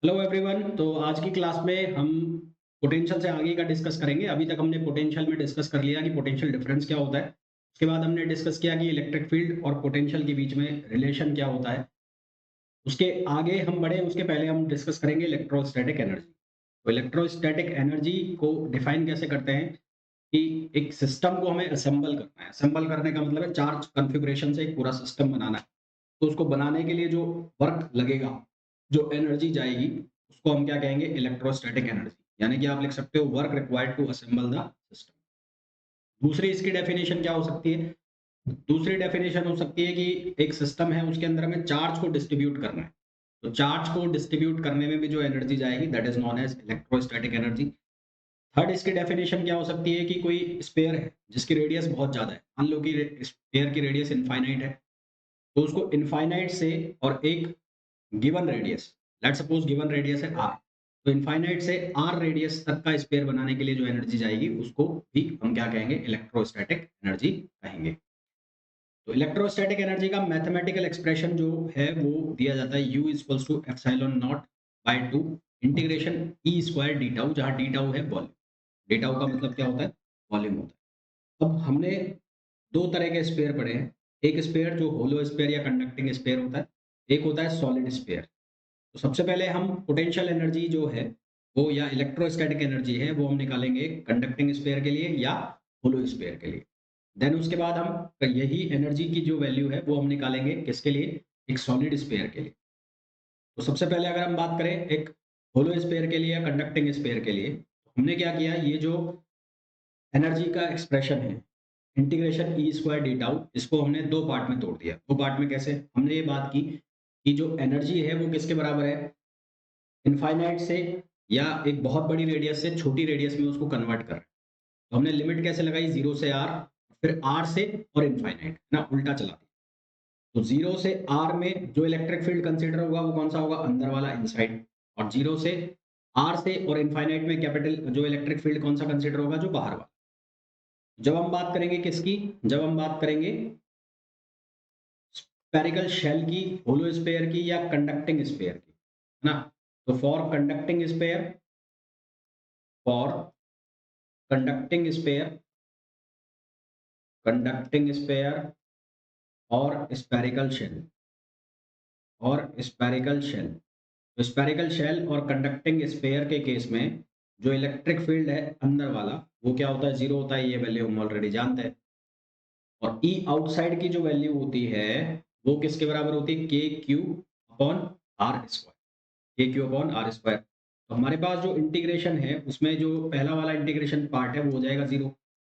Hello everyone. तो आज की क्लास में हम पोटेंशियल से आगे का डिस्कस करेंगे। अभी तक हमने पोटेंशियल में डिस्कस कर लिया कि पोटेंशियल डिफरेंस क्या होता है। उसके बाद हमने डिस्कस किया कि इलेक्ट्रिक फील्ड और पोटेंशियल के बीच में रिलेशन क्या होता है। उसके आगे हम बढ़े उसके पहले हम डिस्कस करेंगे इलेक्ट्रोस्टैटिक एनर्जी। तो इलेक्ट्रोस्टैटिक एनर्जी को डिफाइन कैसे करते हैं कि एक सिस्टम को हमें असेंबल करना है। असेंबल करने का मतलब है चार्ज कॉन्फ़िगरेशन से एक पूरा सिस्टम बनाना है। तो उसको बनाने के लिए जो वर्क लगेगा, जो एनर्जी जाएगी, उसको हम क्या कहेंगे? Electrostatic energy. यानी कि आप लिख सकते हो work required to assemble the system. दूसरी इसकी डेफिनेशन क्या हो सकती है? दूसरी डेफिनेशन हो सकती है कि एक सिस्टम है, उसके अंदर हमें चार्ज को डिस्ट्रीब्यूट करना है। तो चार्ज को डिस्ट्रीब्यूट करने में भी जो एनर्जी जाएगी that is known as electrostatic energy. Third इसकी डेफिनेशन क्या हो सकती है कि कोई स्फीयर है जिसकी रेडियस बहुत ज़्यादा है। मान लो कि स्फीयर की रेडियस इनफाइनाइट है, तो उसको इनफाइनाइट से और एक given radius, let's suppose given radius है आर, तो इनफाइनाइट से आर रेडियस तक का स्पेयर बनाने के लिए जो एनर्जी जाएगी उसको भी हम क्या कहेंगे? इलेक्ट्रोस्टैटिक एनर्जी कहेंगे। तो इलेक्ट्रोस्टैटिक एनर्जी का मैथमेटिकल एक्सप्रेशन जो है वो दिया जाता है U equals to epsilon naught by 2 integration E square D tau, जहाँ डी टाउ है वॉल्यूम। डी टाउ का मतलब क्या होता है? वॉल्यूम होता है। अब हमने दो तरह के स्पेयर पढ़े हैं। एक स्पेयर जो होलो स्पेयर या कंडक्टिंग स्पेयर होता है, एक होता है सॉलिड स्पेयर। तो सबसे पहले हम पोटेंशियल एनर्जी जो है वो या इलेक्ट्रोस्टैटिक एनर्जी है वो हम निकालेंगे कंडक्टिंग स्फीयर के लिए या होलो स्फीयर के लिए। देन उसके बाद हम यही एनर्जी की जो वैल्यू है वो हम निकालेंगे किसके लिए? एक सॉलिड स्फीयर के लिए। तो सबसे पहले अगर हम बात करें एक होलो स्फीयर के लिए या कंडक्टिंग स्फीयर के लिए, तो हमने क्या किया? ये जो एनर्जी का एक्सप्रेशन है integration E square D tau, इसको हमने दो पार्ट में तोड़ दिया। दो पार्ट में कैसे? हमने ये बात की कि जो एनर्जी है वो किसके बराबर है? इनफाइनाइट से या एक बहुत बड़ी रेडियस से छोटी रेडियस में उसको कन्वर्ट कर रहे हैं। तो हमने लिमिट कैसे लगाई? 0 से r, फिर r से और इनफाइनाइट ना, उल्टा चला दिया। तो 0 से r में जो इलेक्ट्रिक फील्ड कंसीडर होगा वो कौन सा होगा? अंदर वाला, इनसाइड। और 0 से r से और इनफाइनाइट में कैपिटल जो इलेक्ट्रिक फील्ड कौन सा कंसीडर होगा? जो बाहर वाला। जब हम बात करेंगे किसकी? जब हम बात करेंगे स्फेरिकल शेल की, होलो स्फीयर की या कंडक्टिंग स्फीयर की, है ना? तो for conducting sphere, conducting sphere और स्फेरिकल शेल, और स्फेरिकल शेल। तो स्फेरिकल शेल और कंडक्टिंग स्फीयर के केस में जो इलेक्ट्रिक फील्ड है अंदर वाला वो क्या होता है? 0 होता है। ये वैल्यू हम ऑलरेडी जानते हैं। और ई आउटसाइड की जो वैल्यू होती है वो किसके बराबर होती है? के क्यू अपॉन आर स्क्वायर। के क्यू अपॉन आर स्क्वायर। तो हमारे पास जो इंटीग्रेशन है उसमें जो पहला वाला इंटीग्रेशन पार्ट है वो हो जाएगा 0।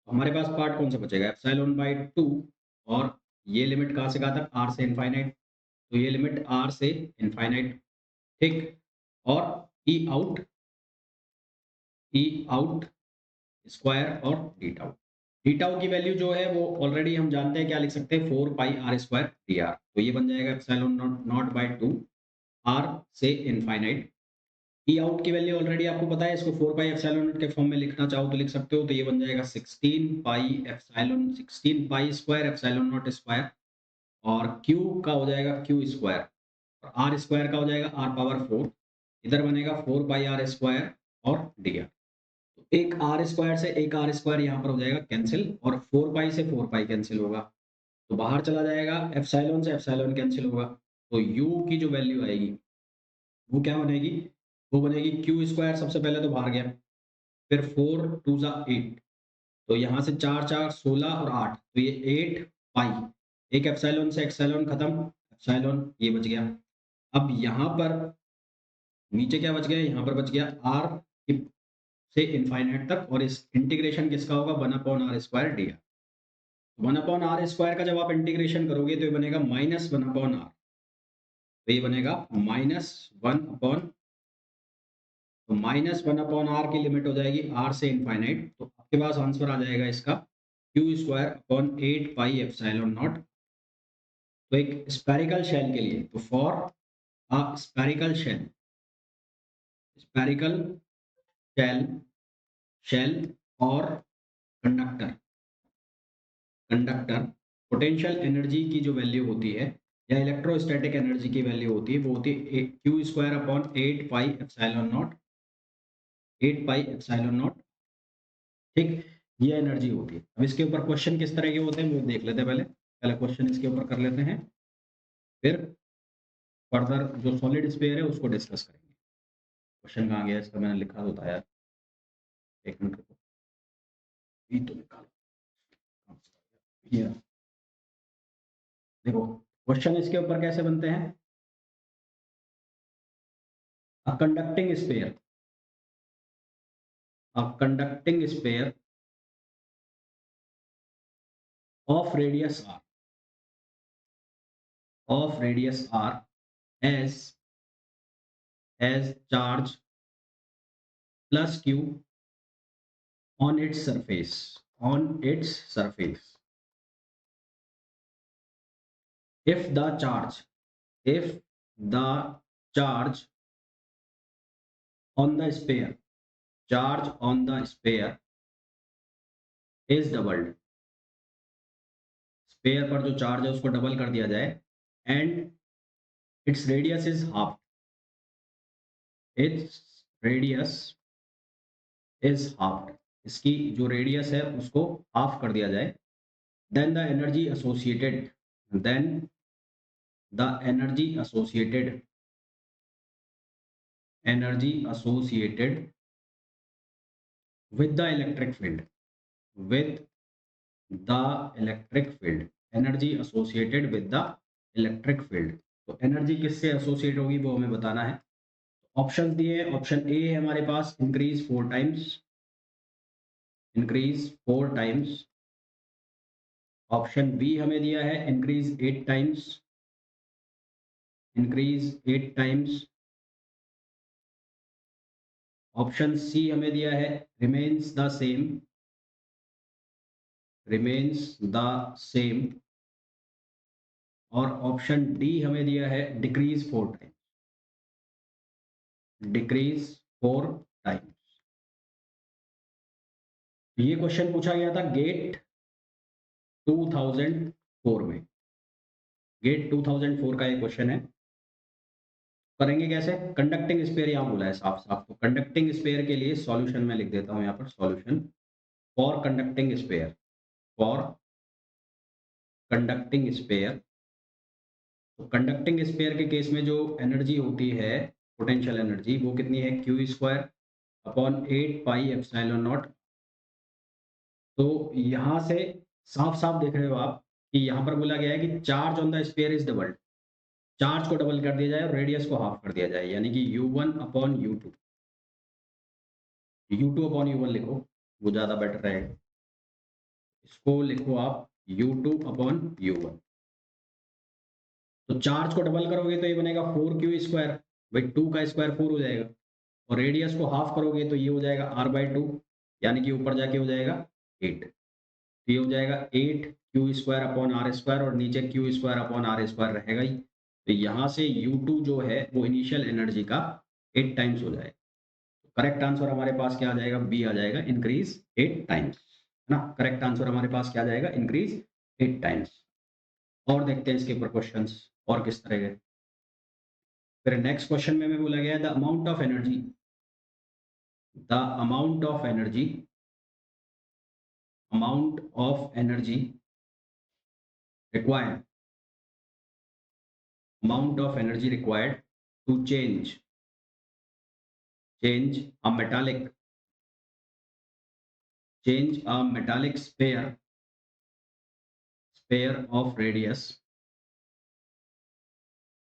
हमारे पास पार्ट कौन सा बचेगा? Epsilon bye 2। और ये लिमिट कहाँ से कहाँ तक? आर से इनफाइनाइट। तो ये लिमिट आर से इनफाइनाइट, ठीक। और ई आउट स्क्वायर और डी टाउ। डी टाउ की वैल्यू जो है वो ऑलरेडी हम जानते हैं, क्या लिख सकते हैं? 4 pi R square D R. तो ये बन जाएगा epsilon naught naught by 2 R से इनफाइनाइट। ई आउट की वैल्यू ऑलरेडी आपको पता है, इसको 4 पाई एप्सिलॉन नॉट के फॉर्म में लिखना चाहो तो लिख सकते हो। तो ये बन जाएगा 16 pi square epsilon naught square. और क्यू का हो जाएगा क्यू स्क्वायर, और आर स्क्वायर का हो जाएगा आर पावर 4। इधर बनेगा 4 पाई आर स्क्वायर और डी आर। तो एक आर स्क्वायर से एक आर स्क्वायर यहाँ पर हो जाएगा कैंसिल, और 4 पाई से 4 पाई कैंसिल होगा। तो बाहर चला जाएगा, एप्सिलॉन से एप्सिलॉन कैंसिल होगा। तो यू की जो वैल्यू आएगी वो क्या बनेगी? वो बनेगी क्यू स्क्वायर, सबसे पहले तो बाहर गया, फिर 4 टू ज़ा 8। तो यहाँ से 4 4 16 और 8, तो ये 8 पाई। एक एप्सिलॉन से एप्सिलॉन खत्म, एप्सिलॉन ये बच गया। अब यहाँ पर नीचे क्या बच गया? यहाँ पर बच गया आर से इनफाइनाइट तक, और इस इंटीग्रेशन किसका होगा? 1 upon R square D R. 1 upon R square का जब आप इंटीग्रेशन करोगे तो ये बनेगा माइनस 1 अपॉन आर। तो ये बनेगा माइनस 1 अपॉन, तो माइनस 1 अपॉन आर की लिमिट हो जाएगी आर से इनफाइनाइट। तो आपके पास आंसर आ जाएगा इसका Q square upon 8 pi epsilon naught. तो एक स्फेरिकल शेल के लिए, तो for a spherical shell, spherical shell, shell और कंडक्टर, कंडक्टर पोटेंशियल एनर्जी की जो वैल्यू होती है या इलेक्ट्रोस्टैटिक एनर्जी की वैल्यू होती है वो होती है Q²/8 पाई एप्सिलॉन नॉट, ठीक, ये एनर्जी होती है। अब इसके ऊपर क्वेश्चन किस तरह के होते हैं वो देख लेते हैं। पहले क्वेश्चन इसके ऊपर कर लेते हैं, फिर फर्दर जो सॉलिड स्फीयर है उसको डिस्कस करेंगे। क्वेश्चन कहाँ गया इसका, मैंने लिखा तो था यार, एक मिनट रुको, ये तो निकालो। ये रहा। देखो क्वेश्चन इसके ऊपर कैसे बनते हैं। A conducting sphere, a conducting sphere of radius r, as charge plus q on its surface, if the charge, if the charge on the sphere, is doubled, sphere पर जो चार्ज है उसको डबल कर दिया जाए, and its radius is half, its radius is half, इसकी जो radius है उसको हाफ कर दिया जाए, then the energy associated, then the energy associated with the electric field, with the electric field, energy associated with the electric field, तो energy किससे associate होगी वो हमें बताना है। ऑप्शन दिए, ऑप्शन ए है हमारे पास इंक्रीज 4 टाइम्स, ऑप्शन बी हमें दिया है इंक्रीज 8 टाइम्स, ऑप्शन सी हमें दिया है रिमेन्स द सेम, और ऑप्शन डी हमें दिया है डिक्रीज 4 टाइम्स। ये क्वेश्चन पूछा गया था गेट 2004 में, गेट 2004 का ये क्वेश्चन है। करेंगे कैसे, कंडक्टिंग स्फीयर यहाँ बोला है साफ साफ, तो कंडक्टिंग स्फीयर के लिए सॉल्यूशन में लिख देता हूँ यहाँ पर, सॉल्यूशन फॉर कंडक्टिंग स्फीयर, तो कंडक्टिंग स्फीयर के केस में जो एनर्जी होती है, पोटेंशियल एनर्जी, वो कितनी है Q²/8 पाई एप्सिलॉन नॉट। तो यहाँ से साफ साफ देख रहे हो आप कि यहाँ पर बोला गया है कि charge on the sphere is doubled, charge को डबल कर दिया जाए और रेडियस को हाफ कर दिया जाए, यानी कि U1/U2, U2/U1 लिखो, वो ज़्यादा बेटर रहेगा। इसको लिखो आप U2/U1। तो चार्ज को डबल करोगे तो ये बनेगा 4Q², भाई 2 का स्क्वायर 4 हो जाएगा, और रेडियस को हाफ करोगे तो ये हो जाएगा R/2, यानी कि ऊपर जाके हो जाएगा 8, तो ये हो जाएगा 8Q²/R², और नीचे Q²/R² रहेगा ही। तो यहाँ से U2 जो है वो इनिशियल एनर्जी का 8 टाइम्स हो जाएगा। करेक्ट आंसर हमारे पास क्या आ जाएगा, बी आ जाएगा, इंक्रीज 8 टाइम्स, है ना। करेक्ट आंसर हमारे पास क्या आ जाएगा, इंक्रीज 8 टाइम्स। और देखते हैं इसके ऊपर क्वेश्चंस और किस तरह के। फिर नेक्स्ट क्वेश्चन में हमें बोला गया है the amount of energy, required, to change a metallic sphere of radius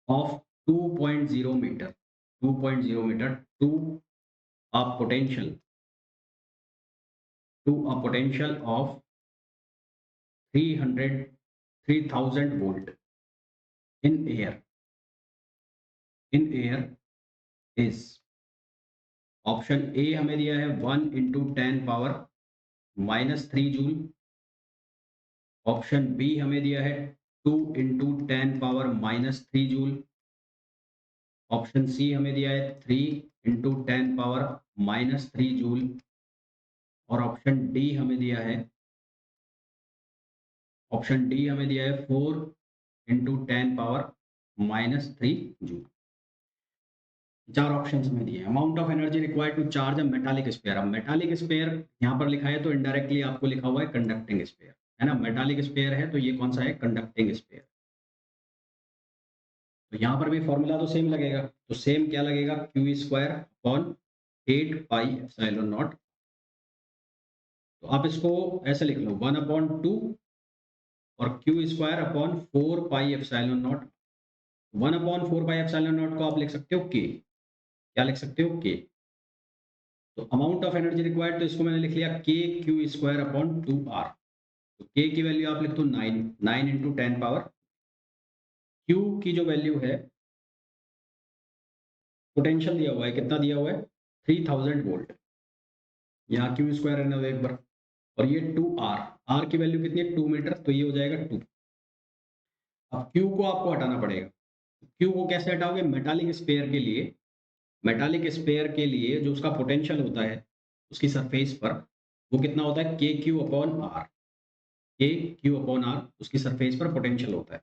of 2.0 meter to a potential of 3000 volt in air is, option A हमें दिया है 1 × 10⁻³ जूल, ऑप्शन बी हमें दिया है 2 × 10⁻³ जूल, ऑप्शन सी हमें दिया है 3 × 10⁻³ जूल, और ऑप्शन डी हमें दिया है 4 इंटू 10⁻³ जूल। 4 ऑप्शंस में दिए। Amount of energy required to charge a metallic sphere. अब मेटालिक स्फीयर यहाँ पर लिखा है तो इनडायरेक्टली आपको लिखा हुआ है कंडक्टिंग स्फीयर, है ना। मेटालिक स्फीयर है तो ये कौन सा है, कंडक्टिंग स्फीयर। तो यहाँ पर भी फॉर्मूला तो सेम लगेगा, तो सेम क्या लगेगा, Q²/8πε0। तो आप इसको ऐसे लिख लो 1/2 और Q²/4πε0। 1/4πε0 को आप लिख सकते हो K, क्या लिख सकते हो, K। तो अमाउंट ऑफ एनर्जी रिक्वायर्ड, तो इसको मैंने लिख लिया KQ²/2R। तो K की वैल्यू आप लिख दो 9 इंटू 10 पावर। Q की जो वैल्यू है, पोटेंशियल दिया हुआ है, कितना दिया हुआ है, 3000 वोल्ट। यहाँ Q² रहने दो एक बार, और ये 2R, R की वैल्यू कितनी है, 2 मीटर, तो ये हो जाएगा 2। अब Q को आपको हटाना पड़ेगा। Q को कैसे हटाओगे, मेटालिक स्फीयर के लिए, मेटालिक स्फीयर के लिए जो उसका पोटेंशियल होता है उसकी सरफेस पर, वो कितना होता है, KQ/R। KQ/R उसकी सरफेस पर पोटेंशियल होता है।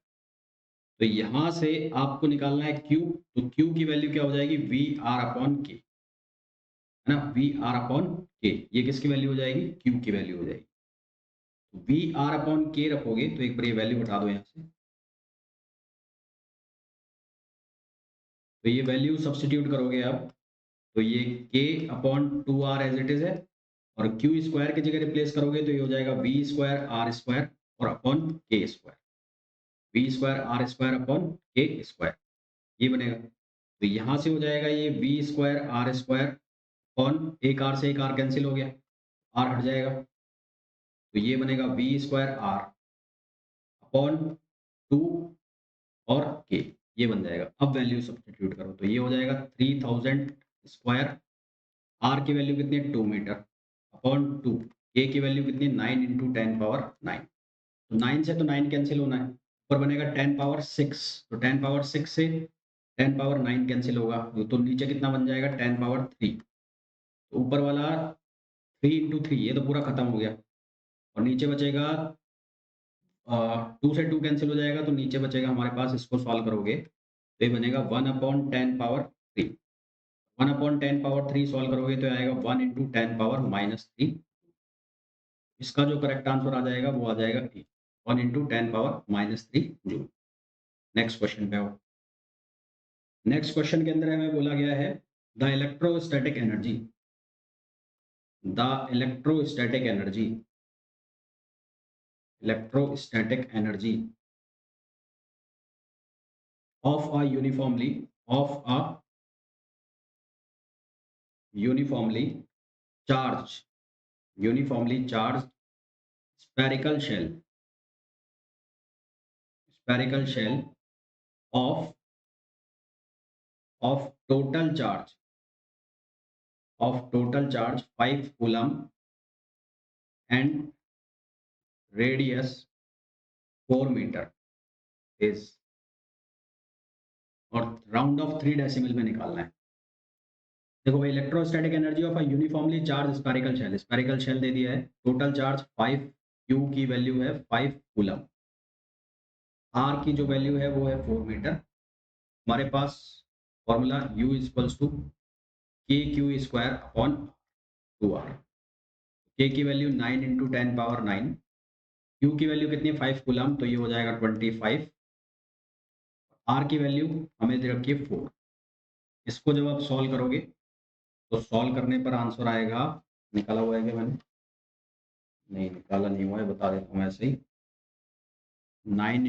तो यहाँ से आपको निकालना है Q, तो Q की वैल्यू क्या हो जाएगी, VR/K, है ना, VR/K। ये किसकी वैल्यू हो जाएगी, Q की वैल्यू हो जाएगी। तो VR/K रखोगे तो एक बार ये वैल्यू बता दो यहाँ से, तो ये वैल्यू सब्स्टिट्यूट करोगे आप, तो ये K/2R एज इट इज है, और Q² की जगह रिप्लेस करोगे तो ये हो जाएगा V²R² और upon K², V²R² upon K², ये बनेगा। तो यहाँ से हो जाएगा ये V²R² अपॉन, एक R से एक R कैंसिल हो गया, R हट जाएगा, तो ये बनेगा V²R अपॉन 2 और K, ये बन जाएगा। अब वैल्यू सब्स्टिट्यूट करो तो ये हो जाएगा 3000²। R की वैल्यू कितनी है, 2 मीटर, अपॉन 2, K की वैल्यू कितनी है, 9 इंटू 10⁻⁹। तो 9 से तो 9 कैंसिल होना है, ऊपर बनेगा 10⁻6, तो 10⁻6 से 10⁻9 कैंसिल होगा, तो नीचे कितना बन जाएगा, 10⁻3। तो ऊपर वाला 3 इंटू 3, ये तो पूरा खत्म हो गया, और नीचे बचेगा 2 से 2 कैंसिल हो जाएगा, तो नीचे बचेगा हमारे पास, इसको सॉल्व करोगे तो ये बनेगा 1/10⁻3। 1/10⁻3 सॉल्व करोगे तो आएगा 1 इंटू 10⁻⁻3। इसका जो करेक्ट आंसर आ जाएगा वो आ जाएगा 1 इंटू 10⁻⁻3 जूल। नेक्स्ट क्वेश्चन पे आओ। नेक्स्ट क्वेश्चन के अंदर हमें बोला गया है the electrostatic energy, the electrostatic energy, electrostatic energy of a uniformly charged spherical shell of total charge 5 coulomb and radius 4 meter is, और राउंड ऑफ 3 डेसिमल में निकालना है। देखो भाई, electrostatic energy of a uniformly charge spherical shell दे दिया है, total charge 5, Q की वैल्यू है 5 कूलम, R की जो वैल्यू है वो है 4 मीटर। हमारे पास formula U equals to KQ²/2R। K की वैल्यू 9 इंटू 10⁻9, Q की वैल्यू कितनी है, 5 कूलम, तो ये हो जाएगा 25। R की वैल्यू हमें दे रखी है 4। इसको जब आप सॉल्व करोगे तो सॉल्व करने पर आंसर आएगा, निकाला हुआ है कि मैंने, नहीं निकाला नहीं हुआ है, बता देता हूँ ऐसे ही, 9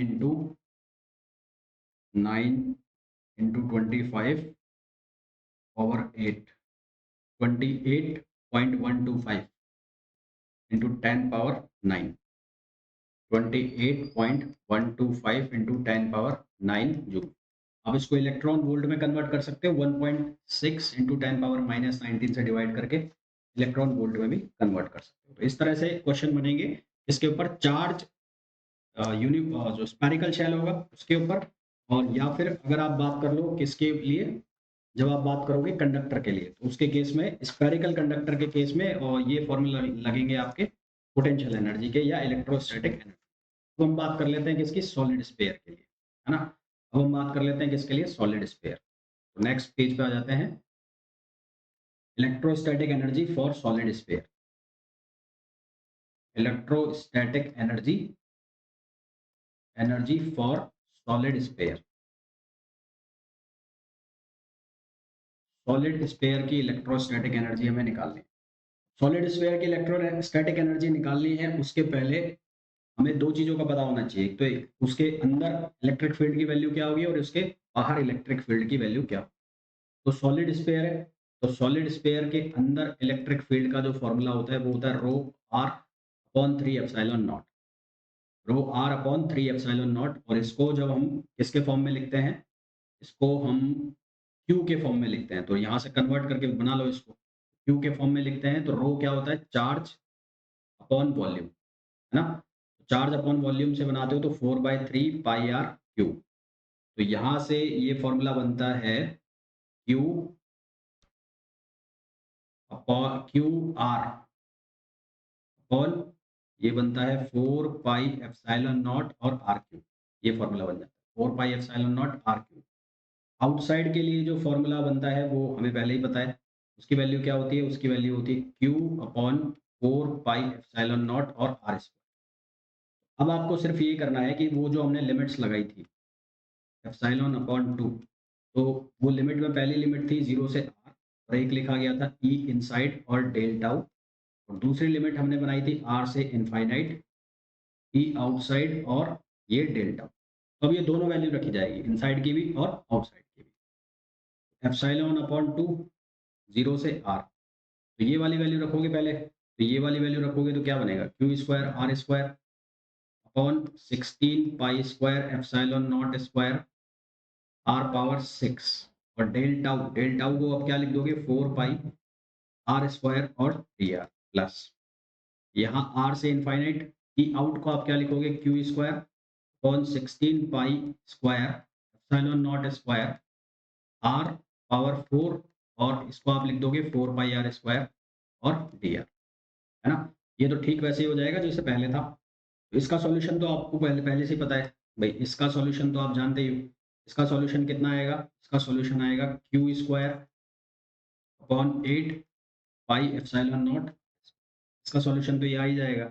into 25 over 8, 28.125 into 10⁻9, 28.125 into 10⁻9 joule. अब इसको इलेक्ट्रॉन वोल्ट में कन्वर्ट कर सकते हो, 1.6 इंटू 10⁻−19 से डिवाइड करके इलेक्ट्रॉन वोल्ट में भी कन्वर्ट कर सकते हो। तो इस तरह से क्वेश्चन बनेंगे, इसके ऊपर चार्ज जो स्फेरिकल शेल होगा उसके ऊपर, और या फिर अगर आप बात कर लो किसके लिए, जब आप बात करोगे कंडक्टर के लिए, तो उसके केस में, स्फेरिकल कंडक्टर के केस में, और ये फॉर्मूला लगेंगे आपके पोटेंशियल एनर्जी के या इलेक्ट्रोस्टैटिक एनर्जी। तो हम बात कर लेते हैं किसकी, सॉलिड स्फीयर के लिए। है ना। अब हम बात कर लेते हैं किसके लिए, सॉलिड स्फीयर। तो नेक्स्ट पेज पे आ जाते हैं, electrostatic energy for solid sphere. Electrostatic energy, energy for solid sphere. Solid sphere की इलेक्ट्रोस्टैटिक एनर्जी हमें निकालनी है। सॉलिड स्फीयर की इलेक्ट्रोस्टैटिक एनर्जी निकालनी है, उसके पहले हमें दो चीजों का पता होना चाहिए। तो एक, उसके अंदर इलेक्ट्रिक फील्ड की वैल्यू क्या होगी और उसके बाहर इलेक्ट्रिक फील्ड की वैल्यू क्या होगी। तो सॉलिड स्फीयर है, तो सॉलिड स्फीयर के अंदर इलेक्ट्रिक फील्ड का जो फॉर्मूला होता है वो होता है rho R upon 3 epsilon naught. Rho R upon 3 epsilon naught. और इसको जब हम किसके फॉर्म में लिखते हैं, इसको हम क्यू के फॉर्म में लिखते हैं। तो यहाँ से कन्वर्ट करके बना लो इसको, क्यू के फॉर्म में लिखते हैं। तो रो क्या होता है, चार्ज अपॉन वॉल्यूम, है ना। चार्ज अपॉन वॉल्यूम से बनाते हो तो 4/3 पाई आर क्यू। तो यहाँ से ये फॉर्मूला बनता है Q upon Q R upon, ये बनता है 4 पाई एप्सिलॉन नॉट और आर क्यू। ये फॉर्मूला बन जाता है 4 pi epsilon naught R Q. Outside के लिए जो फॉर्मूला बनता है वो हमें पहले ही पता है, उसकी वैल्यू क्या होती है, उसकी वैल्यू होती है Q upon 4 pi epsilon naught और आर स्क्वायर। अब आपको सिर्फ ये करना है कि वो जो हमने लिमिट्स लगाई थी एप्सिलॉन अपॉन 2, तो वो लिमिट में पहली लिमिट थी 0 से आर और एक लिखा गया था ई इनसाइड और डेल टाउ। और दूसरी लिमिट हमने बनाई थी आर से इनफाइनाइट, ई आउटसाइड और ये डेल टाउ। तो अब ये दोनों वैल्यू रखी जाएगी, इनसाइड की भी और आउटसाइड की भी। एप्सिलॉन अपॉन 2 0 से आर, तो ये वाली वैल्यू रखोगे पहले, तो ये वाली वैल्यू रखोगे तो क्या बनेगा, Q square R square upon 16 pi square epsilon naught square R power 6। और डेल टाउ, डेल टाउ को अब क्या लिख दोगे, 4 पाई आर स्क्वायर और डी आर प्लस, यहाँ आर से इनफाइनाइट, ई आउट को आप क्या लिखोगे, Q square upon 16 pi square epsilon naught square R power 4, और इसको आप लिख दोगे 4 पाई आर स्क्वायर और डी आर, है ना। ये तो ठीक वैसे ही हो जाएगा जैसे पहले था। तो इसका सॉल्यूशन तो आपको पहले पहले से ही पता है भाई, इसका सॉल्यूशन तो आप जानते ही हो। इसका सॉल्यूशन कितना आएगा, इसका सॉल्यूशन आएगा Q square upon 8 pi epsilon naught. इसका सॉल्यूशन तो ये आ ही जाएगा।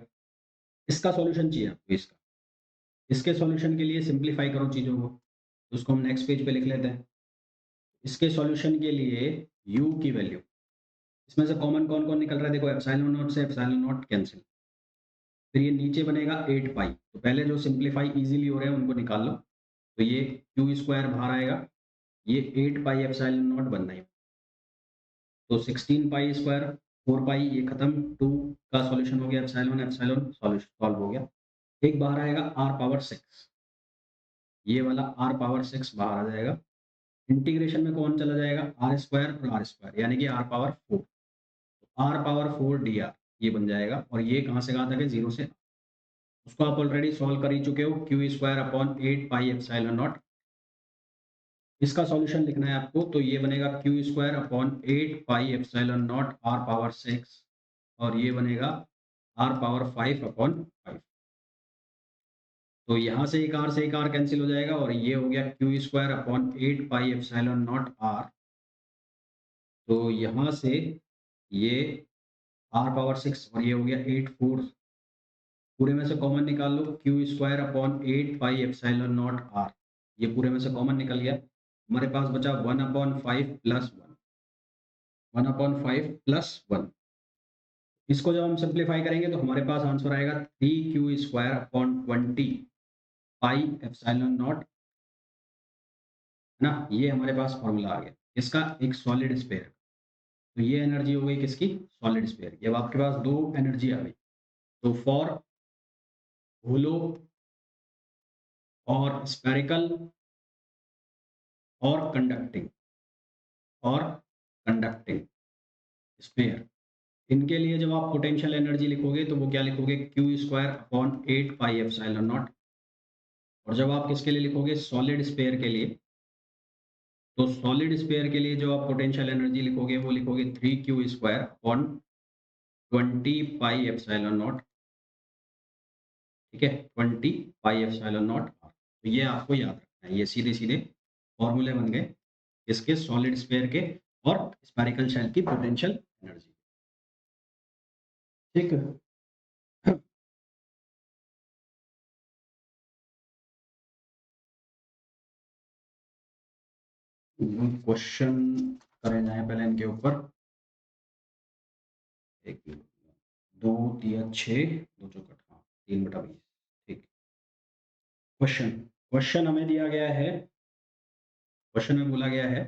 इसका सॉल्यूशन चाहिए आपको, इसका, इसके सॉल्यूशन के लिए सिंप्लीफाई करो चीज़ों को, तो उसको हम नेक्स्ट पेज पे लिख लेते हैं। इसके सॉल्यूशन के लिए u की वैल्यू, इसमें से कॉमन कौन कौन निकल रहा है, देखो एप्सिलॉन नॉट से एप्सिलॉन नॉट कैंसिल, फिर ये नीचे बनेगा 8 पाई। तो पहले जो सिंप्लीफाई इजीली हो रहे हैं उनको निकाल लो। तो ये क्यू स्क्वायर बाहर आएगा, ये 8 पाई एप्सिलॉन नॉट बनना ही। तो 16 पाई स्क्वायर 4 पाई, ये खत्म, 2 का सॉल्यूशन हो गया एप्सिलॉन, एप्सिलॉन सॉल्यूशन सॉल्व हो गया। एक बाहर आएगा आर पावर 6, ये वाला आर पावर 6 बाहर आ जाएगा। इंटीग्रेशन में कौन चला जाएगा, आर स्क्वायर और आर स्क्वायर, यानी कि R power 4, R power 4 D R, ये बन जाएगा। और ये कहाँ से कहाँ तक है, 0 से, उसको आप ऑलरेडी सॉल्व कर ही चुके हो, Q square upon 8 pi epsilon naught. इसका सॉल्यूशन लिखना है आपको, तो ये बनेगा Q square upon 8 pi epsilon naught R power 6, और ये बनेगा आर पावर 5 अपॉन 5। तो यहाँ से एक आर कैंसिल हो जाएगा, और ये हो गया Q square upon 8 pi epsilon naught R. तो यहाँ से ये आर पावर 6 और ये हो गया 8 4, पूरे में से कॉमन निकाल लो, Q square upon 8 pi epsilon naught R, ये पूरे में से कॉमन निकल गया। हमारे पास बचा 1/5 प्लस 1, 1/5 प्लस 1। इसको जब हम सिंप्लीफाई करेंगे तो हमारे पास आंसर आएगा 3 Q square upon 20 pi epsilon not, है ना। ये हमारे पास फॉर्मूला आ गया इसका, एक सॉलिड स्फीयर। तो ये एनर्जी हो गई किसकी, सॉलिड स्फीयर की। अब आपके पास दो एनर्जी आ गई। तो फॉर होलो और स्फेरिकल और कंडक्टिंग, और कंडक्टिंग स्फीयर, इनके लिए जब आप पोटेंशियल एनर्जी लिखोगे तो वो क्या लिखोगे, Q square upon 8 pi epsilon naught. और जब आप किसके लिए लिखोगे, सॉलिड स्फीयर के लिए, तो सॉलिड स्फीयर के लिए जो आप पोटेंशियल एनर्जी लिखोगे वो लिखोगे 3 Q square upon 20 pi epsilon not, ठीक है, 20 पाई एप्सिलॉन नॉट। तो ये आपको याद रखना है। ये सीधे सीधे फॉर्मूले बन गए इसके सॉलिड स्फीयर के और स्फेरिकल शेल की पोटेंशियल एनर्जी। ठीक है। क्वेश्चन करें जाए पहले इनके ऊपर। एक मिनट, 2 3 6 2 चौकट, हाँ 3/20। ठीक। क्वेश्चन क्वेश्चन हमें दिया गया है, क्वेश्चन में बोला गया है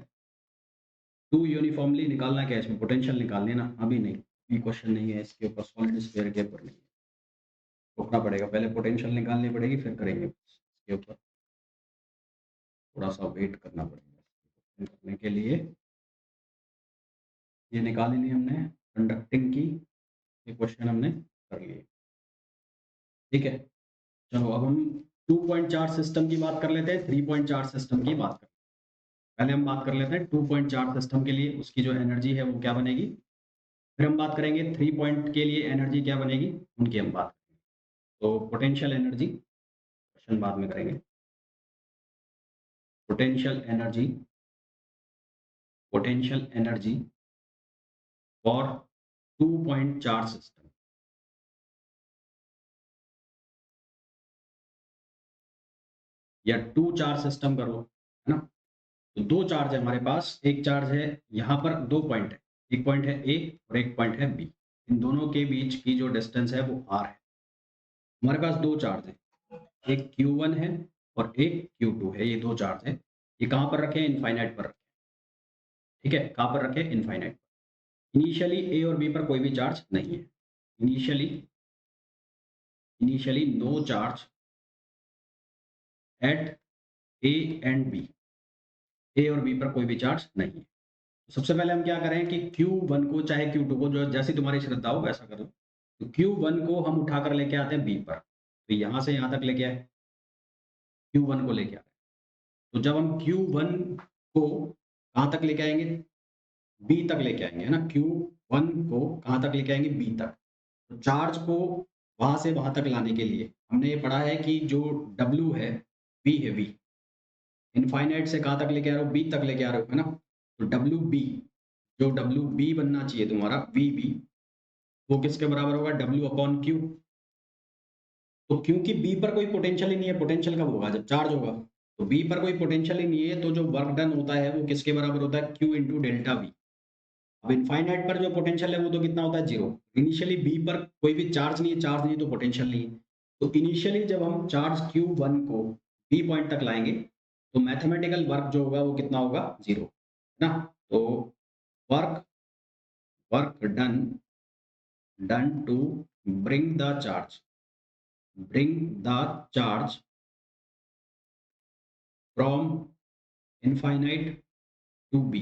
टू यूनिफॉर्मली निकालना क्या है, इसमें पोटेंशियल निकालनी है ना, अभी नहीं, ये क्वेश्चन नहीं है इसके ऊपर, सॉलिड स्फीयर के ऊपर नहीं है, रुकना पड़ेगा, पहले पोटेंशियल निकालनी पड़ेगी फिर करेंगे इसके ऊपर, थोड़ा सा वेट करना पड़ेगा करने के लिए। ये निकाली ली हमने कंडक्टिंग की, ये क्वेश्चन हमने कर लिए। ठीक है, चलो अब हम 2.4 सिस्टम की बात कर लेते हैं, 3.4 सिस्टम की बात कर, पहले हम बात कर लेते हैं 2.4 सिस्टम के लिए, उसकी जो एनर्जी है वो क्या बनेगी, फिर हम बात करेंगे 3 पॉइंट के लिए एनर्जी क्या बनेगी, उनकी हम बात करेंगे। तो पोटेंशियल एनर्जी क्वेश्चन बाद में करेंगे। Potential energy, potential energy for 2.4 system, या 2-4 सिस्टम कर लो, है ना। तो दो चार्ज है हमारे पास, एक चार्ज है यहाँ पर, 2 पॉइंट है, एक पॉइंट है ए और एक पॉइंट है बी, इन दोनों के बीच की जो डिस्टेंस है वो आर है। हमारे पास दो चार्ज है, एक Q1 है और एक Q2 है, ये दो चार्ज है, ये कहाँ पर रखे हैं, इनफाइनाइट पर रखे हैं। ठीक है, कहाँ पर रखे हैं, इनफाइनाइट पर। इनिशियली ए और बी पर कोई भी चार्ज नहीं है, initially initially no charge at A and B, A और बी पर कोई भी चार्ज नहीं है। सबसे पहले हम क्या करें कि Q1 को चाहे Q2 को, जो जैसी तुम्हारी श्रद्धा हो वैसा करो, तो Q1 को हम उठाकर लेके आते हैं बी पर, तो यहाँ से यहाँ तक लेके आए, Q1 को लेके आए, तो जब हम Q1 को कहाँ तक लेके आएंगे, बी तक लेके आएंगे, है ना, Q1 को कहाँ तक लेके आएंगे, बी तक। तो चार्ज को वहां से वहां तक लाने के लिए हमने ये पढ़ा है कि जो W है, V है, V इनफाइनाइट से कहाँ तक लेके आ रहे हो, बी तक लेके आ रहे हो, है ना। तो डब्ल्यू बी, जो डब्ल्यू बी बनना चाहिए तुम्हारा वी बी, वो किसके बराबर होगा, डब्ल्यू अपॉन क्यू। तो क्योंकि बी पर कोई पोटेंशियल ही नहीं है, पोटेंशियल कब होगा, जब चार्ज होगा, तो बी पर कोई पोटेंशियल ही नहीं है, तो जो वर्क डन होता है वो किसके बराबर होता है, क्यू इंटू डेल्टा वी। अब इनफाइनाइट पर जो पोटेंशियल है वो तो कितना होता है, जीरो। इनिशियली बी पर कोई भी चार्ज नहीं है, चार्ज नहीं है तो पोटेंशियल नहीं है, तो इनिशियली जब हम चार्ज Q1 को बी पॉइंट तक लाएंगे तो मैथमेटिकल वर्क जो होगा वो कितना होगा, जीरो, है ना। तो work work done to bring the charge, bring the charge from infinite to b।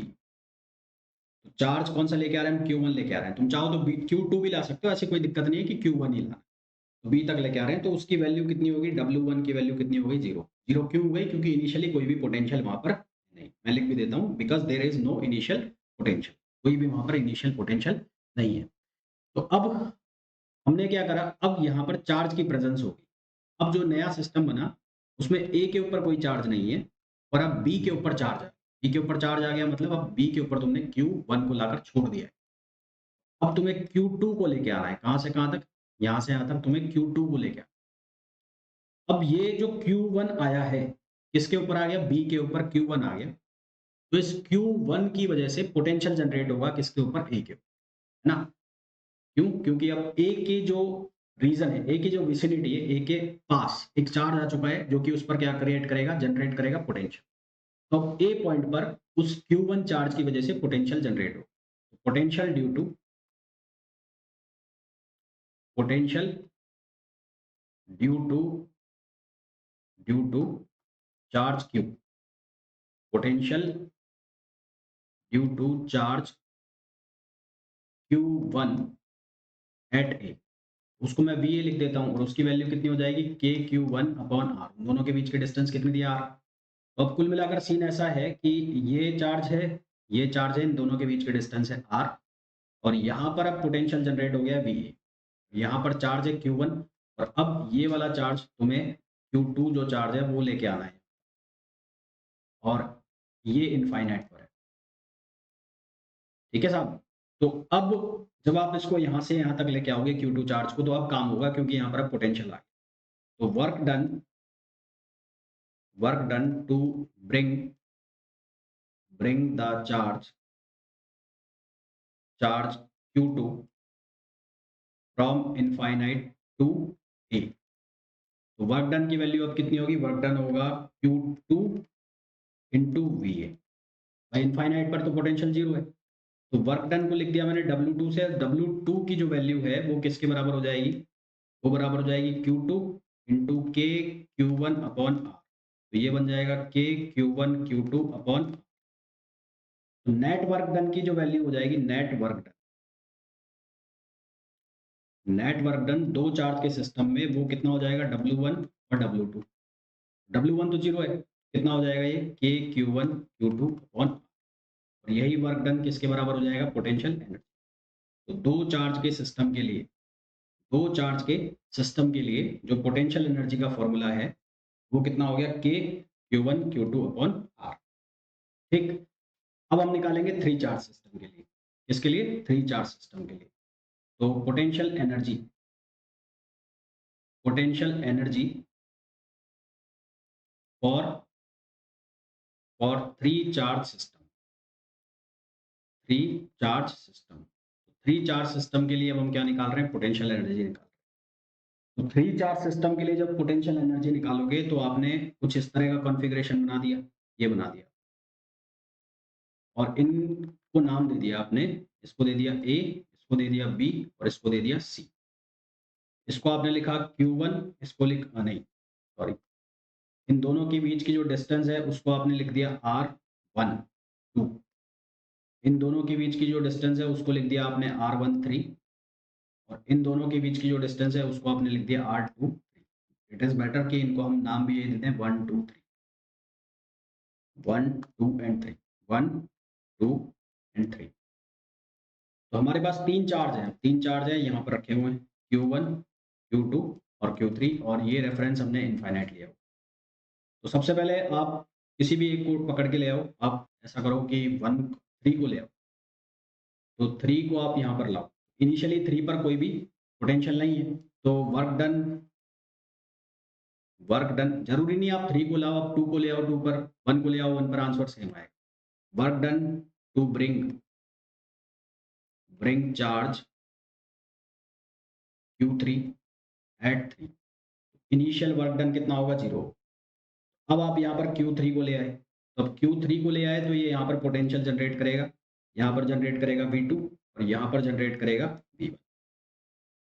तो चार्ज कौन सा लेके आ रहे हैं हम, Q1 लेके आ रहे हैं, तुम चाहो तो Q2 भी ला सकते हो, ऐसी कोई दिक्कत नहीं है कि Q1 ही लाना, तो B तक लेके आ रहे हैं, तो उसकी वैल्यू कितनी होगी, W1 की वैल्यू कितनी हो गई, जीरो। जीरो क्यों हो गई, क्योंकि इनिशियली कोई भी पोटेंशियल वहां पर नहीं, मैं लिख भी देता हूँ, because there is no initial potential, कोई भी वहां पर इनिशियल पोटेंशियल नहीं है। तो अब हमने क्या करा, अब यहाँ पर चार्ज की प्रेजेंस होगी, अब जो नया सिस्टम बना उसमें ए के ऊपर कोई चार्ज नहीं है और अब बी के ऊपर चार्ज है, बी के ऊपर चार्ज आ गया, मतलब अब बी के ऊपर तुमने Q1 को लाकर छोड़ दिया है। अब तुम्हें Q2 को लेके आना है, कहां से कहां तक, यहां से यहां तक तुम्हें Q2 को लेके आना। अब ये जो Q1 आया है किसके ऊपर आ गया, बी के ऊपर Q1 आ गया, तो इस Q1 की वजह से पोटेंशियल जनरेट होगा किसके ऊपर, ए के ऊपर, है ना। क्यों, क्योंकि अब ए की जो रीजन है, ए की जो विसिनिटी है, ए के पास एक चार्ज आ चुका है जो कि उस पर क्या क्रिएट करेगा, जनरेट करेगा पोटेंशियल। तो अब ए पॉइंट पर उस Q1 चार्ज की वजह से पोटेंशियल जनरेट हो, potential potential due to charge Q, potential due to charge Q1 at A, उसको मैं VA लिख देता हूं और उसकी वैल्यू कितनी हो जाएगी, KQ1 अपॉन आर, दोनों के बीच की डिस्टेंस कितनी दिया, आर। तो अब कुल मिलाकर सीन ऐसा है कि ये चार्ज है, ये चार्ज है, इन दोनों के बीच की डिस्टेंस है आर, और यहाँ पर अब पोटेंशियल जनरेट हो गया VA, यहाँ पर चार्ज है Q1, और अब ये वाला चार्ज तुम्हें Q2 जो चार्ज है वो लेके आना है, और ये इनफाइनाइट पर है। ठीक है साहब? तो अब जब आप इसको यहाँ से यहाँ तक लेके आओगे Q2 चार्ज को, तो अब काम होगा, क्योंकि यहाँ पर अब पोटेंशियल आ गया। तो work done to bring the charge Q2 from infinite to A. तो वर्क डन की वैल्यू अब कितनी होगी? वर्क डन होगा Q2 इंटू वी ए। भाई इनफाइनाइट पर तो पोटेंशियल 0 है, तो वर्क डन को लिख दिया मैंने W2 से। W2 की जो वैल्यू है वो किसके बराबर हो जाएगी? वो बराबर हो जाएगी Q2 इंटू के Q1 अपॉन आर। तो ये बन जाएगा के Q1 Q2 अपॉन। तो नेट वर्क डन की जो वैल्यू हो जाएगी, नेट वर्क डन दो चार्ज के सिस्टम में, वो कितना हो जाएगा? W1 और W2। W1 तो 0 है, कितना हो जाएगा ये? के Q1 Q2 अपॉन। और यही वर्क डन किसके बराबर हो जाएगा? Potential energy. तो दो चार्ज के सिस्टम के लिए जो पोटेंशियल एनर्जी का फॉर्मूला है वो कितना हो गया? के Q1 Q2 अपॉन आर। ठीक। अब हम निकालेंगे थ्री चार्ज सिस्टम के लिए। इसके लिए थ्री चार्ज सिस्टम के लिए तो potential energy for three charge system के लिए अब हम क्या निकाल रहे हैं? पोटेंशियल एनर्जी निकाल रहे हैं। तो थ्री चार्ज सिस्टम के लिए जब पोटेंशियल एनर्जी निकालोगे तो आपने कुछ इस तरह का कॉन्फ़िगरेशन बना दिया, ये बना दिया, और इनको नाम दे दिया आपने। इसको दे दिया ए, इसको दे दिया बी, और इसको दे दिया सी। इसको आपने लिखा Q1, इसको नहीं, सॉरी, इन दोनों के बीच की जो डिस्टेंस है उसको आपने लिख दिया R1 2। इन दोनों के बीच की जो डिस्टेंस है उसको लिख दिया आपने R1 3। और इन दोनों के बीच की जो डिस्टेंस है उसको आपने लिख दिया R2 3। इट इज बेटर कि इनको हम नाम भी ये देते हैं 1 2 3, 1 2 एंड 3, 1 2 एंड 3। तो हमारे पास तीन चार्ज है यहाँ पर रखे हुए हैं, Q1 Q2 और Q3, और ये रेफरेंस हमने इनफाइनाइट लिया। तो सबसे पहले आप किसी भी एक को पकड़ के ले आओ। आप ऐसा करो कि 3 को ले आओ। तो 3 को आप यहाँ पर लाओ। इनिशियली 3 पर कोई भी पोटेंशियल नहीं है, तो वर्क डन जरूरी नहीं आप 3 को लाओ, आप 2 को ले आओ, 2 पर, 1 को ले आओ, 1 पर आंसर सेम आएगा। Work done to bring charge Q3 at 3। Initial work done कितना होगा? 0। अब आप यहाँ पर Q3 को ले आए। तो अब Q3 को ले आए तो ये यहाँ पर पोटेंशियल जनरेट करेगा, यहाँ पर जनरेट करेगा V2 और यहाँ पर जनरेट करेगा V1।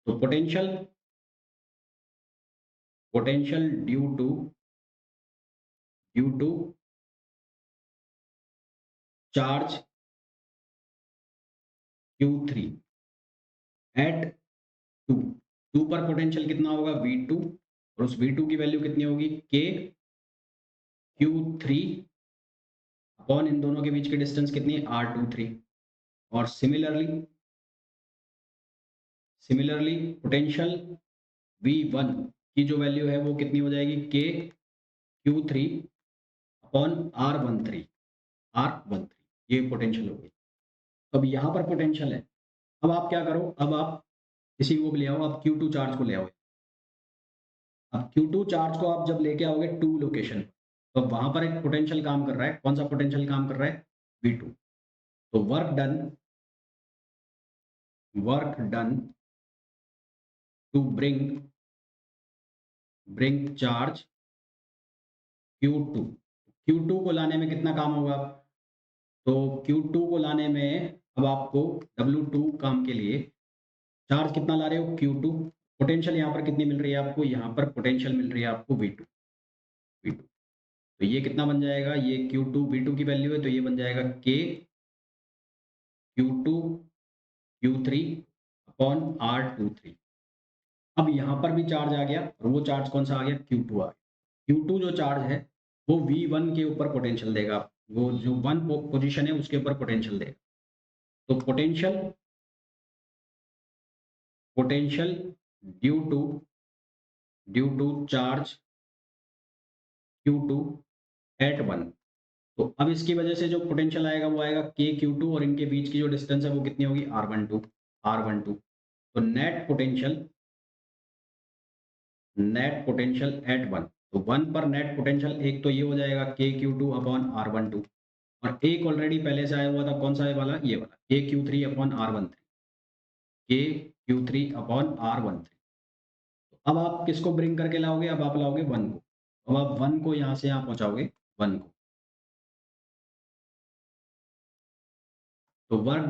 तो potential due to charge Q3 at 2। 2 पर पोटेंशियल कितना होगा? V2, और उस V2 की वैल्यू कितनी होगी? K Q3 अपॉन इन दोनों के बीच की डिस्टेंस कितनी है? R23। और सिमिलरली पोटेंशियल V1 की जो वैल्यू है वो कितनी हो जाएगी? K Q3 upon R13। ये पोटेंशियल हो गई। अब यहाँ पर पोटेंशियल है। अब आप क्या करो? अब आप किसी को भी ले आओ, आप Q2 चार्ज को ले आओ। अब Q2 चार्ज को आप जब लेके आओगे 2 लोकेशन, तो वहां पर एक पोटेंशियल काम कर रहा है। कौन सा पोटेंशियल काम कर रहा है? V2। तो work done to bring charge Q2। Q2 को लाने में कितना काम होगा? तो Q2 को लाने में अब आपको W2 काम के लिए चार्ज कितना ला रहे हो? Q2। पोटेंशियल यहाँ पर कितनी मिल रही है आपको? यहाँ पर पोटेंशियल मिल रही है आपको V2। तो ये कितना बन जाएगा? ये Q2 V2 की वैल्यू है, तो ये बन जाएगा K Q2 Q3 upon R23। अब यहाँ पर भी चार्ज आ गया, और वो चार्ज कौन सा आ गया? Q2 आ गया। Q2 जो चार्ज है वो V1 के ऊपर पोटेंशियल देगा, वो जो 1 पोजीशन है उसके ऊपर पोटेंशियल देगा। तो potential due to charge Q2 at 1। तो अब इसकी वजह से जो पोटेंशियल आएगा वो आएगा के क्यू टू, और इनके बीच की जो डिस्टेंस है वो कितनी होगी R12। तो नेट पोटेंशियल एट 1, तो 1 पर नेट पोटेंशियल एक तो ये हो जाएगा के क्यू टू अपॉन R12, और एक ऑलरेडी पहले से आया हुआ था, कौन सा है वाला, ये वाला के क्यू थ्री अपॉन R13। अब आप किसको ब्रिंग करके लाओगे, अब आप लाओगे 1 को। अब आप 1 को यहाँ से यहाँ पहुँचाओगे 1 को। तो work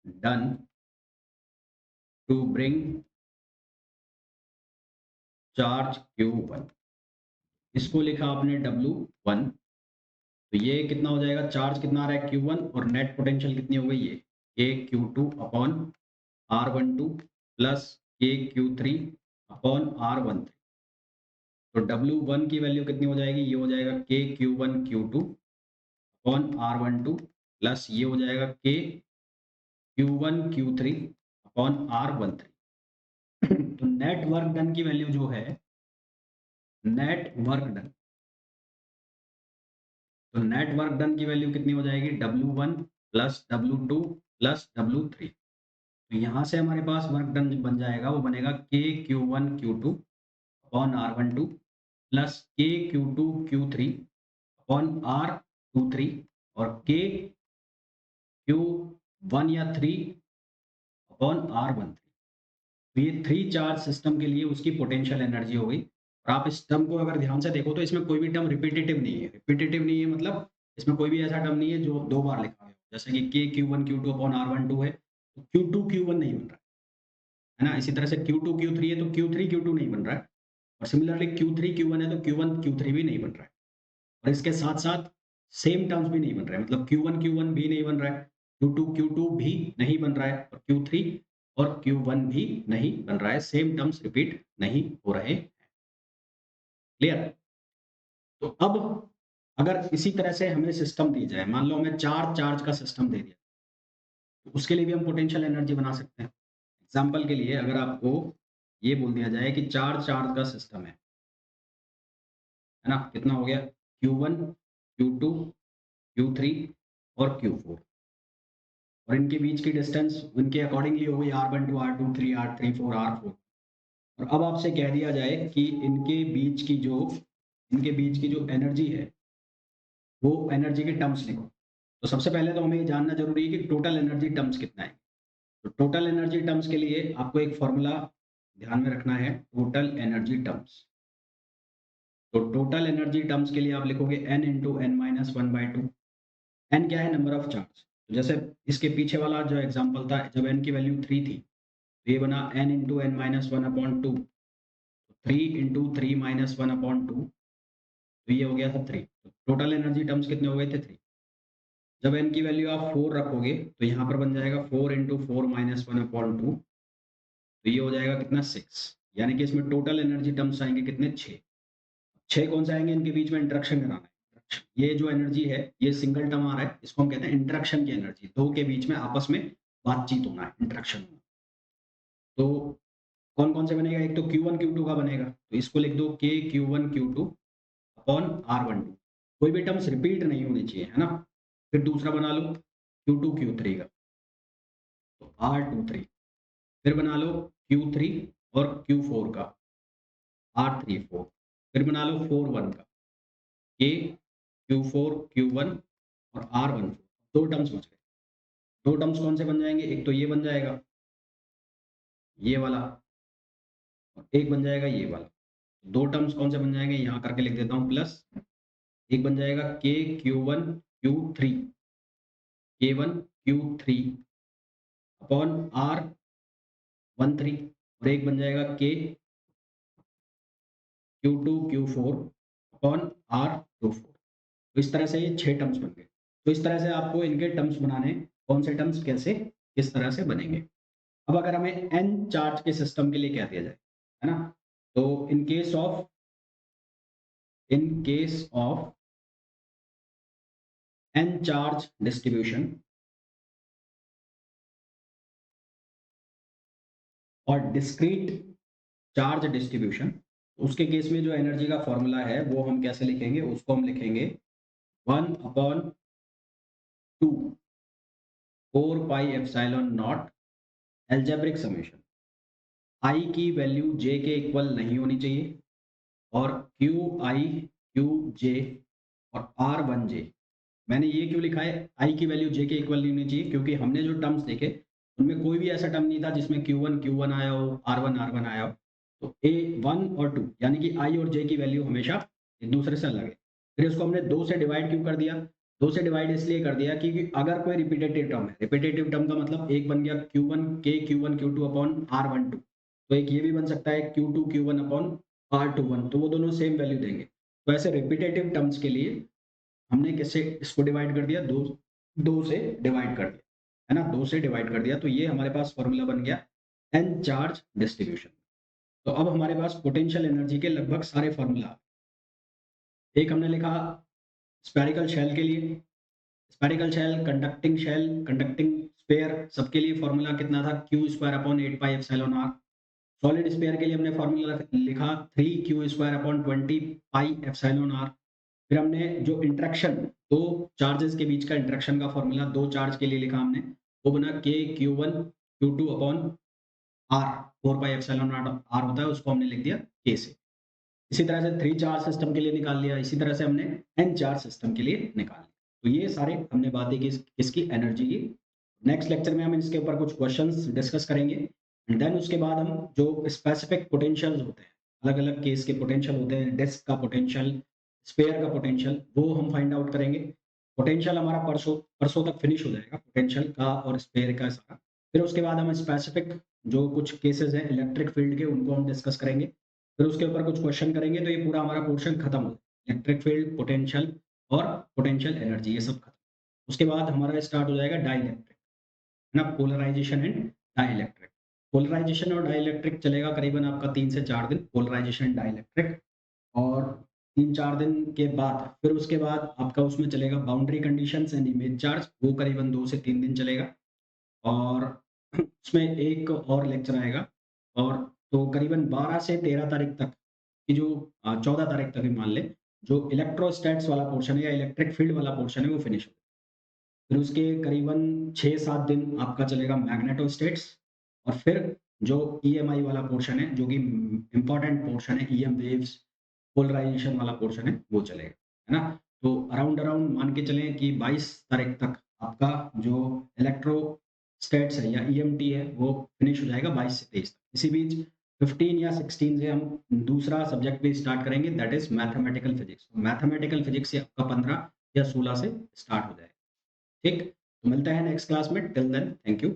done to bring charge Q1, इसको लिखा आपने W1। तो ये कितना हो जाएगा, चार्ज कितना आ रहा है Q1, और नेट पोटेंशियल कितनी हो गई, ये KQ2 upon R12 plus KQ3 upon R13। तो W1 की वैल्यू कितनी हो जाएगी, ये हो जाएगा KQ1 Q2 upon R12 plus ये हो जाएगा KQ1 Q3 अपॉन R13। तो नेट वर्क डन की वैल्यू जो है, नेट वर्क डन, तो नेट वर्क डन की वैल्यू कितनी हो जाएगी, W1 plus W2 plus W3। तो यहाँ से हमारे पास वर्क डन बन जाएगा, वो बनेगा KQ1 Q2 upon R12 plus KQ2 Q3 upon R23 और KQ1 या 3 अपॉन R13। तो ये 3 चार्ज सिस्टम के लिए उसकी पोटेंशियल एनर्जी हो गई। और आप इस टर्म को अगर ध्यान से देखो तो इसमें कोई भी टर्म रिपीटेटिव नहीं है। रिपीटेटिव नहीं है मतलब इसमें कोई भी ऐसा टर्म नहीं है जो 2 बार लिखा है। जैसे कि के Q1 Q2 अपॉन R12 है, तो Q2 Q1 नहीं बन रहा है ना? इसी तरह से Q2 Q3 है तो Q3 Q2 नहीं बन रहा है, और सिमिलरली Q3 Q1 है तो Q1 Q3 भी नहीं बन रहा है। और इसके साथ-साथ सेम टर्म्स भी नहीं बन रहे हैं, मतलब Q1 Q1 भी नहीं बन रहा है, Q2 Q2 भी नहीं बन रहा है, और Q3 और Q1 भी नहीं बन रहा है, सेम टर्म्स रिपीट नहीं हो रहे हैं। क्लियर? तो अब अगर इसी तरह से हमें सिस्टम दी जाए, मान लो हमें 4 चार्ज का सिस्टम दे दिया, तो उसके लिए भी हम पोटेंशियल एनर्जी बना सकते हैं। एग्ज़ाम्पल के लिए अगर आपको ये बोल दिया जाए कि 4 चार्ज का सिस्टम है ना? कितना हो गया, Q1, Q2, Q3 और Q4, और इनके बीच की डिस्टेंस उनके अकॉर्डिंगली हो गई R12, R23, R34, R4। और अब आपसे कह दिया जाए कि इनके बीच की जो एनर्जी है, वो एनर्जी के टर्म्स लिखो। तो सबसे पहले तो हमें ये जानना ज़रूरी है कि टोटल एनर्जी टर्म्स कितना है। तो टोटल एनर्जी टर्म्स के लिए आपको एक फ़ॉर्मूला ध्यान में रखना है, टोटल एनर्जी टर्म्स। तो टोटल एनर्जी टर्म्स के लिए आप लिखोगे n into n minus 1/2। n क्या है, नंबर ऑफ चार्ज। तो जैसे इसके पीछे वाला जो एग्जांपल था, जब n की वैल्यू 3 थी, तो ये बना n into n minus 1/2, 3 into 3 minus 1/2, तो ये हो गया था 3। टोटल एनर्जी टर्म्स कितने हो गए थे, 3। जब n की वैल्यू आप 4 रखोगे तो यहाँ पर बन जाएगा 4 इंटू 4 माइनस 1/2, तो ये हो जाएगा कितना, 6। यानी कि इसमें टोटल एनर्जी टर्म्स आएंगे कितने, 6। 6 कौन से आएंगे, इनके बीच में इंटरेक्शन कराना है। ये जो एनर्जी है, ये सिंगल टर्म आ रहा है, इसको हम कहते हैं इंटरेक्शन की एनर्जी। दो के बीच में आपस में बातचीत होना है, इंटरेक्शन होना। तो कौन-कौन से बनेगा, एक तो Q1 Q2 का बनेगा, तो इसको लिख दो के Q1 Q2 अपॉन R12। कोई भी टर्म्स रिपीट नहीं होनी चाहिए, है ना? फिर दूसरा बना लो Q2 Q3 का, तो R23। फिर बना लो Q3 और Q4 का, R34। फिर बना लो 4 1 का, के Q4 Q1 और R14। 2 टर्म्स बच गए। 2 टर्म्स कौन से बन जाएँगे, एक तो ये बन जाएगा, ये वाला, और एक बन जाएगा ये वाला। 2 टर्म्स कौन से बन जाएँगे, यहाँ करके लिख देता हूँ प्लस। एक बन जाएगा के Q1 Q3, K1 Q3 upon R13, और एक बन जाएगा के Q2 Q4 अपॉन R24। तो इस तरह से ये 6 टर्म्स बन गए। तो इस तरह से आपको इनके टर्म्स बनाने, कौन से टर्म्स कैसे, किस तरह से बनेंगे। अब अगर हमें n चार्ज के सिस्टम के लिए कह दिया जाए, है ना? तो in case of n charge distribution और डिस्क्रीट चार्ज डिस्ट्रीब्यूशन, उसके केस में जो एनर्जी का फॉर्मूला है वो हम कैसे लिखेंगे, उसको हम लिखेंगे 1/2 4 pi epsilon naught algebraic summation. I की वैल्यू जे के इक्वल नहीं होनी चाहिए और क्यू आई क्यू जे और आर वन जे। मैंने ये क्यों लिखा है आई की वैल्यू जे के इक्वल नहीं होनी चाहिए, क्योंकि हमने जो टर्म्स देखे उनमें कोई भी ऐसा टर्म नहीं था जिसमें Q1 आया हो, R1 आया हो। तो A1 और 2 यानी कि आई और जे की वैल्यू हमेशा एक दूसरे से अलग है। फिर इसको हमने 2 से डिवाइड क्यों कर दिया? 2 से डिवाइड इसलिए कर दिया क्योंकि अगर कोई रिपीटेटिव टर्म है, रिपीटेटिव टर्म का मतलब एक बन गया Q1 K Q1 Q2 upon R12, तो एक ये भी बन सकता है Q2 Q1 अपॉन R21, तो वो दोनों सेम वैल्यू देंगे। तो ऐसे रिपीटेटिव टर्म्स के लिए हमने किससे इसको डिवाइड कर दिया? 2 से डिवाइड कर दिया, है ना? 2 से डिवाइड कर दिया, तो ये हमारे पास फॉर्मूला बन गया एन चार्ज डिस्ट्रीब्यूशन। तो अब हमारे पास पोटेंशियल एनर्जी के लगभग सारे फॉर्मूला। एक हमने लिखा स्फेरिकल शेल के लिए, spherical shell, conducting shell, conducting sphere, सबके लिए फॉर्मूला कितना था? Q square upon 8 pi epsilon R. Solid sphere के लिए हमने फॉर्मूला लिखा 3 Q square upon 20 pi epsilon R. फिर हमने जो इंटरेक्शन, दो चार्जेस के बीच का इंटरेक्शन का फॉर्मूला दो चार्ज के लिए लिखा हमने, वो बना के Q1 Q2 upon R, 4 pi epsilon naught R होता है, उसको हमने लिख दिया के से। इसी तरह से 3 चार्ज सिस्टम के लिए निकाल लिया, इसी तरह से हमने n चार्ज सिस्टम के लिए निकाल लिया। तो ये सारे हमने बातें की इसकी एनर्जी की। नेक्स्ट लेक्चर में हम इसके ऊपर कुछ क्वेश्चंस डिस्कस करेंगे एंड देन उसके बाद हम जो स्पेसिफिक पोटेंशियल्स होते हैं, अलग अलग केस के पोटेंशियल होते हैं, डिस्क का पोटेंशियल, स्फीयर का पोटेंशियल, वो हम फाइंड आउट करेंगे। पोटेंशियल हमारा परसों परसों तक फिनिश हो जाएगा, पोटेंशियल का और स्फीयर का सारा। फिर उसके बाद हम स्पेसिफिक जो कुछ केसेस हैं इलेक्ट्रिक फील्ड के, उनको हम डिस्कस करेंगे। फिर उसके ऊपर कुछ क्वेश्चन करेंगे, तो ये पूरा हमारा पोर्शन खत्म हो जाएगा। इलेक्ट्रिक फील्ड, पोटेंशियल और पोटेंशियल एनर्जी, ये सब खत्म। उसके बाद हमारा स्टार्ट हो जाएगा डाइलेक्ट्रिक, है ना? Polarisation and dielectric. पोलराइजेशन और डाइलेक्ट्रिक चलेगा करीबन आपका 3 से 4 दिन, पोलराइजेशन डाइलेक्ट्रिक। और 3-4 दिन के बाद फिर उसके बाद आपका उसमें चलेगा boundary conditions and image charge, वो करीबन 2 से 3 दिन चलेगा। और उसमें एक और लेक्चर आएगा, और तो करीबन 12 से 13 तारीख तक की जो 14 तारीख तक ही मान लें, जो इलेक्ट्रोस्टैट्स वाला पोर्शन है या इलेक्ट्रिक फील्ड वाला पोर्शन है वो फिनिश हो। फिर उसके करीबन 6-7 दिन आपका चलेगा मैग्नेटोस्टेट्स, और फिर जो ईएमआई वाला पोर्शन है, जो कि इम्पोर्टेंट पोर्शन है, ईएम वेव्स, पोलराइजेशन वाला पोर्शन है, वो चलेगा, है ना? तो अराउंड अराउंड मान के चलें कि 22 तारीख तक आपका जो इलेक्ट्रोस्टैट्स है या ईएमटी है वो फिनिश हो जाएगा, 22 से 23 तक। इसी बीच 15 या 16 से हम दूसरा सब्जेक्ट भी स्टार्ट करेंगे, that is mathematical physics. Mathematical physics से आपका 15 या 16 से स्टार्ट हो जाएगा। ठीक, तो मिलते हैं नेक्स्ट क्लास में। Till then thank you.